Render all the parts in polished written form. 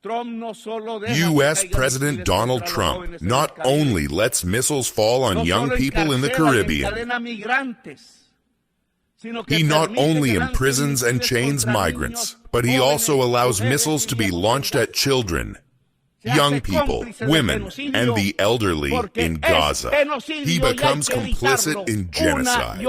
U.S. President Donald Trump not only lets missiles fall on young people in the Caribbean, he not only imprisons and chains migrants, but he also allows missiles to be launched at children, young people, women, and the elderly in Gaza. He becomes complicit in genocide.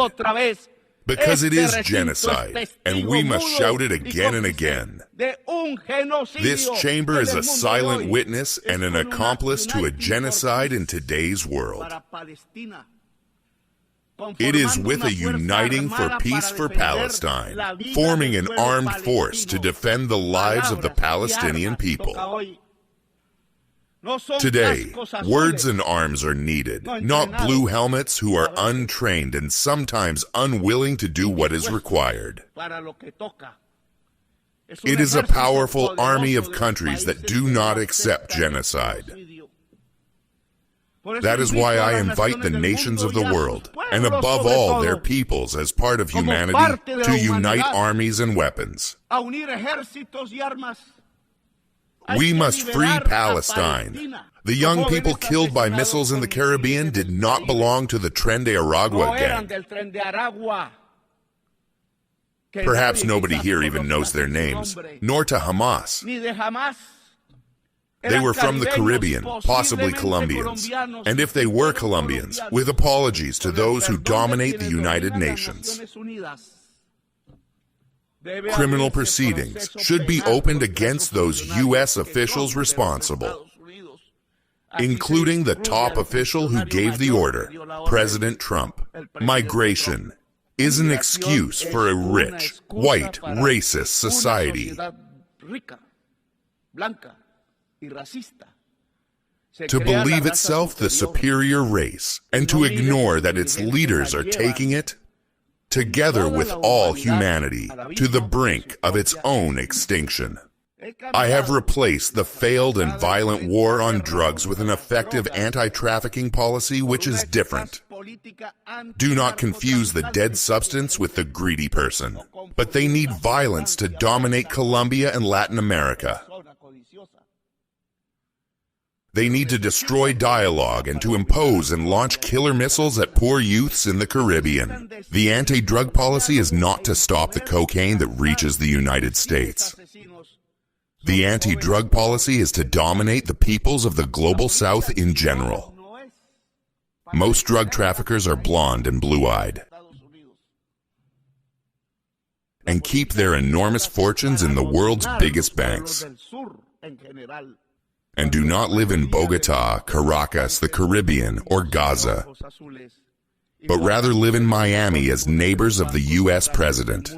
Because it is genocide, and we must shout it again and again. This chamber is a silent witness and an accomplice to a genocide in today's world. It is with a uniting for peace for Palestine, forming an armed force to defend the lives of the Palestinian people. Today, words and arms are needed, not blue helmets who are untrained and sometimes unwilling to do what is required. It is a powerful army of countries that do not accept genocide. That is why I invite the nations of the world, and above all their peoples as part of humanity, to unite armies and weapons. We must free Palestine. The young people killed by missiles in the Caribbean did not belong to the Tren de Aragua gang. Perhaps nobody here even knows their names, nor to Hamas. They were from the Caribbean, possibly Colombians. And if they were Colombians, with apologies to those who dominate the United Nations. Criminal proceedings should be opened against those U.S. officials responsible, including the top official who gave the order, President Trump. Migration is an excuse for a rich, white, racist society to believe itself the superior race and to ignore that its leaders are taking it, together with all humanity, to the brink of its own extinction. I have replaced the failed and violent war on drugs with an effective anti-trafficking policy which is different. Do not confuse the dead substance with the greedy person, but they need violence to dominate Colombia and Latin America. They need to destroy dialogue and to impose and launch killer missiles at poor youths in the Caribbean. The anti-drug policy is not to stop the cocaine that reaches the United States. The anti-drug policy is to dominate the peoples of the global South in general. Most drug traffickers are blonde and blue-eyed and keep their enormous fortunes in the world's biggest banks, and do not live in Bogota, Caracas, the Caribbean, or Gaza, but rather live in Miami as neighbors of the U.S. president.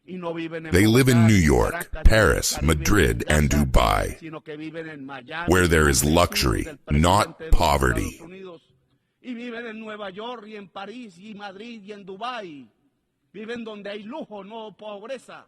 They live in New York, Paris, Madrid, and Dubai, where there is luxury, not poverty. Viven donde hay lujo, no pobreza.